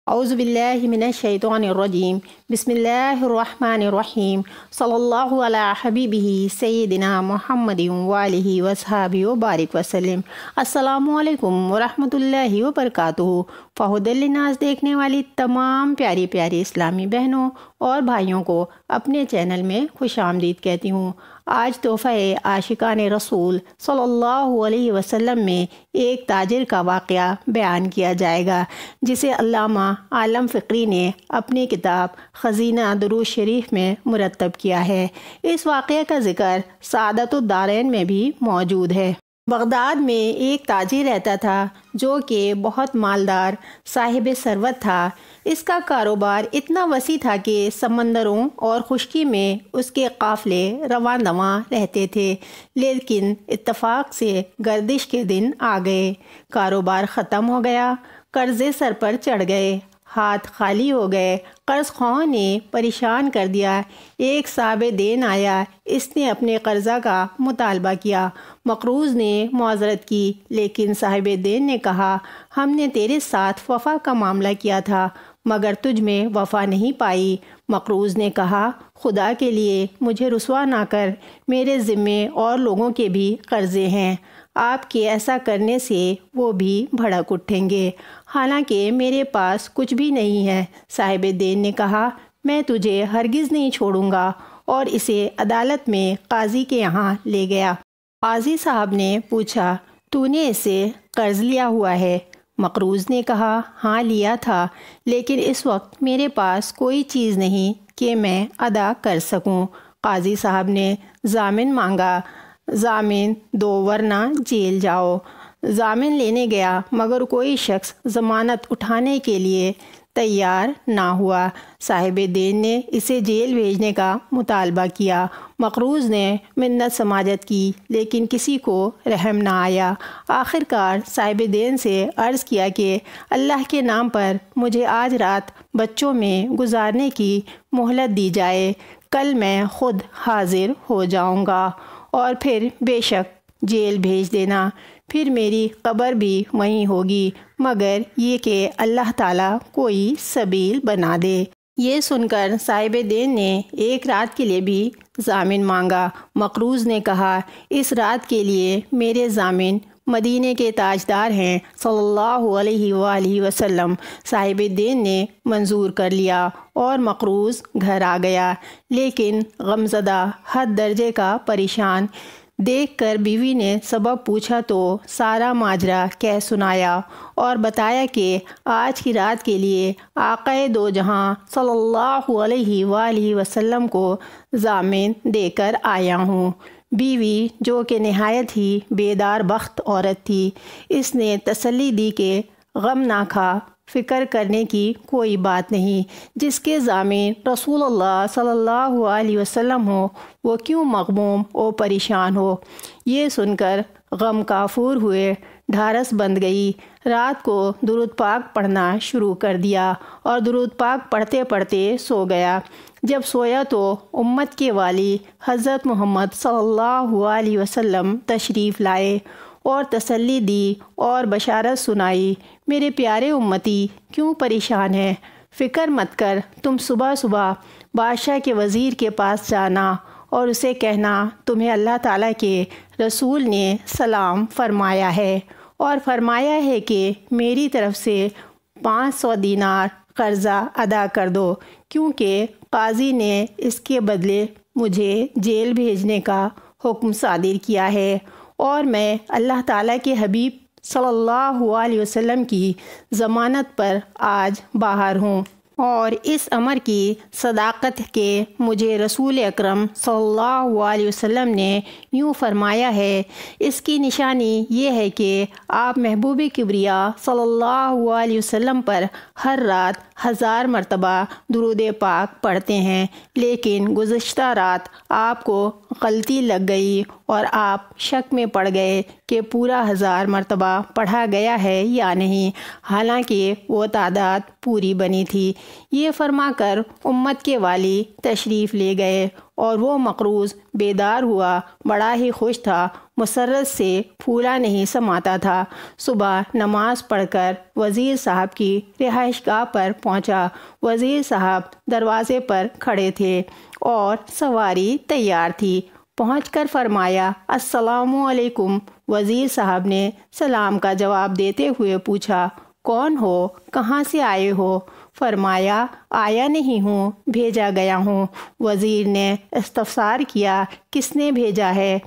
اعوذ باللہ من الشیطان الرجیم بسم اللہ الرحمن الرحیم صلی اللہ علی حبیبہ سیدنا محمد وآلہ وصحبہ وبارک وسلم۔ السلام علیکم ورحمۃ اللہ وبرکاتہ۔ فہد للناس دیکھنے والی تمام پیاری پیاری اسلامی بہنوں اور بھائیوں کو اپنے چینل میں خوش آمدید کہتی ہوں۔ آج تحفہ عاشقان رسول صلی اللہ علیہ وسلم میں ایک تاجر کا واقعہ بیان کیا جائے گا، جسے علامہ عالم فقری نے اپنی کتاب خزینہ درود شریف میں مرتب کیا ہے۔ اس واقعہ کا ذکر سعادت الدارین میں بھی موجود ہے۔ بغداد میں ایک تاجر رہتا تھا جو کہ بہت مالدار صاحب ثروت تھا۔ اس کا کاروبار اتنا وسیع تھا کہ سمندروں اور خشکی میں اس کے قافلے رواں دواں رہتے تھے، لیکن اتفاق سے گردش کے دن آ گئے، کاروبار ختم ہو گیا، قرضے سر پر چڑھ گئے، ہاتھ خالی ہو گئے۔ قرض خواہوں نے پریشان کر دیا۔ ایک صاحب دین آیا، اس نے اپنے قرضہ کا مطالبہ کیا۔ مقروض نے معذرت کی، لیکن صاحب دین نے کہا، ہم نے تیرے ساتھ وفا کا معاملہ کیا تھا مگر تجھ میں وفا نہیں پائی۔ مقروض نے کہا، خدا کے لیے مجھے رسوا نہ کر، میرے ذمے اور لوگوں کے بھی قرضے ہیں، آپ کے ایسا کرنے سے وہ بھی بھڑک اٹھیں گے، حالانکہ میرے پاس کچھ بھی نہیں ہے۔ صاحب دین نے کہا، میں تجھے ہرگز نہیں چھوڑوں گا، اور اسے عدالت میں قاضی کے یہاں لے گیا۔ قاضی صاحب نے پوچھا، تو نے اسے قرض لیا ہوا ہے؟ مقروض نے کہا، ہاں لیا تھا، لیکن اس وقت میرے پاس کوئی چیز نہیں کہ میں ادا کر سکوں۔ قاضی صاحب نے ضامن مانگا، ضامن دو ورنہ جیل جاؤ۔ ضامن لینے گیا مگر کوئی شخص ضمانت اٹھانے کے لیے تیار نہ ہوا۔ صاحب دین نے اسے جیل بھیجنے کا مطالبہ کیا۔ مقروض نے منت سماجت کی، لیکن کسی کو رحم نہ آیا۔ آخر کار صاحب دین سے عرض کیا کہ اللہ کے نام پر مجھے آج رات بچوں میں گزارنے کی مہلت دی جائے، کل میں خود حاضر ہو جاؤں گا، اور پھر بے شک جیل بھیج دینا، پھر میری قبر بھی وہیں ہوگی، مگر یہ کہ اللہ تعالیٰ کوئی سبیل بنا دے۔ یہ سن کر صاحب دین نے ایک رات کے لیے بھی ضامن مانگا۔ مقروض نے کہا، اس رات کے لیے میرے ضامن مدینے کے تاجدار ہیں صلی اللہ علیہ وآلہ وسلم۔ صاحب دین نے منظور کر لیا اور مقروض گھر آ گیا، لیکن غمزدہ حد درجے کا پریشان دیکھ کر بیوی نے سبب پوچھا تو سارا ماجرا کہہ سنایا اور بتایا کہ آج کی رات کے لیے آقا دو جہاں صلی اللہ علیہ وآلہ وسلم کو ضامن دے کر آیا ہوں۔ بیوی جو کہ نہایت ہی بیدار بخت عورت تھی، اس نے تسلی دی کہ غم نہ کھا، فکر کرنے کی کوئی بات نہیں، جس کے ضامن رسول اللہ صلی اللہ علیہ وسلم ہو وہ کیوں مغموم و پریشان ہو۔ یہ سن کر غم کافور ہوئے، ڈھارس بندھ گئی، رات کو درود پاک پڑھنا شروع کر دیا اور درود پاک پڑھتے پڑھتے سو گیا۔ جب سویا تو امت کے والی حضرت محمد صلی اللہ علیہ وسلم تشریف لائے اور تسلی دی اور بشارت سنائی، میرے پیارے امتی کیوں پریشان ہے؟ فکر مت کر، تم صبح صبح بادشاہ کے وزیر کے پاس جانا اور اسے کہنا تمہیں اللہ تعالیٰ کے رسول نے سلام فرمایا ہے اور فرمایا ہے کہ میری طرف سے 500 دینار قرضہ ادا کر دو، کیونکہ قاضی نے اس کے بدلے مجھے جیل بھیجنے کا حکم صادر کیا ہے، اور میں اللہ تعالیٰ کے حبیب صلی اللہ علیہ وسلم کی ضمانت پر آج باہر ہوں، اور اس امر کی صداقت کے مجھے رسول اکرم صلی اللہ علیہ وسلم نے یوں فرمایا ہے۔ اس کی نشانی یہ ہے کہ آپ محبوب کبریا صلی اللہ علیہ وسلم پر ہر رات 1000 مرتبہ درود پاک پڑھتے ہیں، لیکن گزشتہ رات آپ کو غلطی لگ گئی اور آپ شک میں پڑ گئے کہ پورا 1000 مرتبہ پڑھا گیا ہے یا نہیں، حالانکہ وہ تعداد پوری بنی تھی۔ یہ فرما کر امت کے والی تشریف لے گئے اور وہ مقروض بیدار ہوا، بڑا ہی خوش تھا، مسرت سے پھولا نہیں سماتا تھا۔ صبح نماز پڑھ کر وزیر صاحب کی رہائش گاہ پر پہنچا۔ وزیر صاحب دروازے پر کھڑے تھے اور سواری تیار تھی۔ پہنچ کر فرمایا، السلام علیکم۔ وزیر صاحب نے سلام کا جواب دیتے ہوئے پوچھا، کون ہو؟ کہاں سے آئے ہو؟ فرمایا، آیا نہیں ہوں، بھیجا گیا ہوں۔ وزیر نے استفسار کیا، کس نے بھیجا ہے؟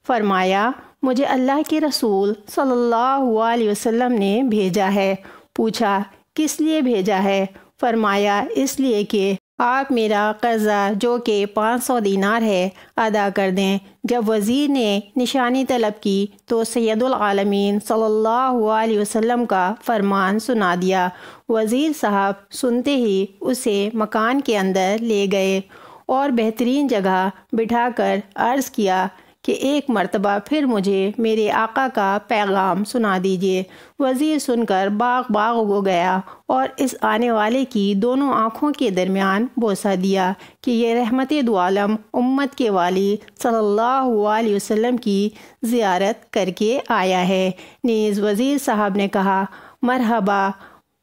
فرمایا، مجھے اللہ کے رسول صلی اللہ علیہ وسلم نے بھیجا ہے۔ پوچھا، کس لیے بھیجا ہے؟ فرمایا، اس لیے کہ آپ میرا قرضہ جو کہ 500 دینار ہے ادا کر دیں۔ جب وزیر نے نشانی طلب کی تو سید العالمین صلی اللہ علیہ وسلم کا فرمان سنا دیا۔ وزیر صاحب سنتے ہی اسے مکان کے اندر لے گئے اور بہترین جگہ بٹھا کر عرض کیا کہ ایک مرتبہ پھر مجھے میرے آقا کا پیغام سنا دیجیے۔ وزیر سن کر باغ باغ ہو گیا اور اس آنے والے کی دونوں آنکھوں کے درمیان بوسہ دیا کہ یہ رحمت دو عالم امت کے والی صلی اللہ علیہ وسلم کی زیارت کر کے آیا ہے۔ نیز وزیر صاحب نے کہا، مرحبا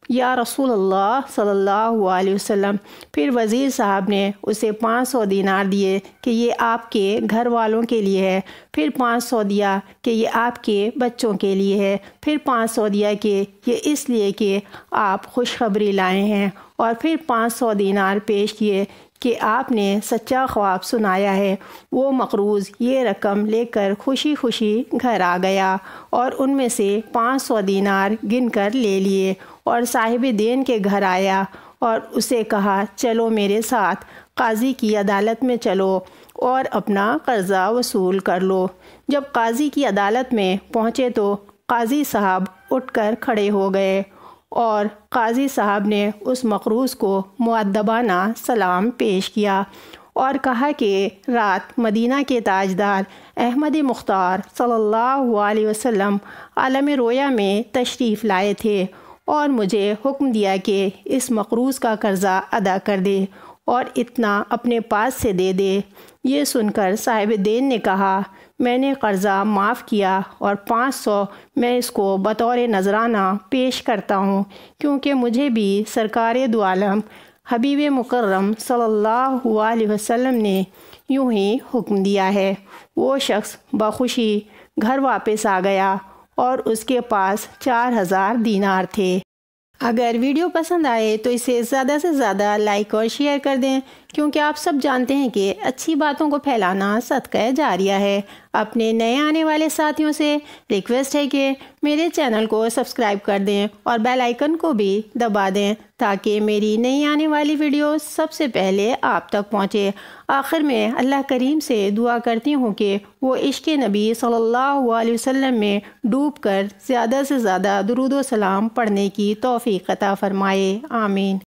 یا رسول اللہ صلی اللہ علیہ وسلم۔ پھر وزیر صاحب نے اسے 500 دینار دیے کہ یہ آپ کے گھر والوں کے لیے ہے، پھر 500 دیا کہ یہ آپ کے بچوں کے لیے ہے، پھر 500 دیا کہ یہ اس لیے کہ آپ خوشخبری لائے ہیں، اور پھر 500 دینار پیش کیے کہ آپ نے سچا خواب سنایا ہے۔ وہ مقروض یہ رقم لے کر خوشی خوشی گھر آ گیا اور ان میں سے 500 دینار گن کر لے لیے اور صاحب دین کے گھر آیا اور اسے کہا، چلو میرے ساتھ قاضی کی عدالت میں چلو اور اپنا قرضہ وصول کر لو۔ جب قاضی کی عدالت میں پہنچے تو قاضی صاحب اٹھ کر کھڑے ہو گئے اور قاضی صاحب نے اس مقروض کو مؤدبانہ سلام پیش کیا اور کہا کہ رات مدینہ کے تاجدار احمد مختار صلی اللہ علیہ وسلم عالم رویا میں تشریف لائے تھے اور مجھے حکم دیا کہ اس مقروض کا قرضہ ادا کر دے اور اتنا اپنے پاس سے دے دے۔ یہ سن کر صاحب دین نے کہا، میں نے قرضہ معاف کیا اور 500 میں اس کو بطور نذرانہ پیش کرتا ہوں، کیونکہ مجھے بھی سرکار دو عالم حبیب مکرم صلی اللہ علیہ وسلم نے یوں ہی حکم دیا ہے۔ وہ شخص بخوشی گھر واپس آ گیا اور اس کے پاس 4000 دینار تھے۔ اگر ویڈیو پسند آئے تو اسے زیادہ سے زیادہ لائک اور شیئر کر دیں، کیونکہ آپ سب جانتے ہیں کہ اچھی باتوں کو پھیلانا صدقہ جاریہ ہے۔ اپنے نئے آنے والے ساتھیوں سے ریکویسٹ ہے کہ میرے چینل کو سبسکرائب کر دیں اور بیل آئیکن کو بھی دبا دیں تاکہ میری نئی آنے والی ویڈیو سب سے پہلے آپ تک پہنچے۔ آخر میں اللہ کریم سے دعا کرتی ہوں کہ وہ عشق نبی صلی اللہ علیہ وسلم میں ڈوب کر زیادہ سے زیادہ درود و سلام پڑھنے کی توفیق عطا فرمائے۔ آمین۔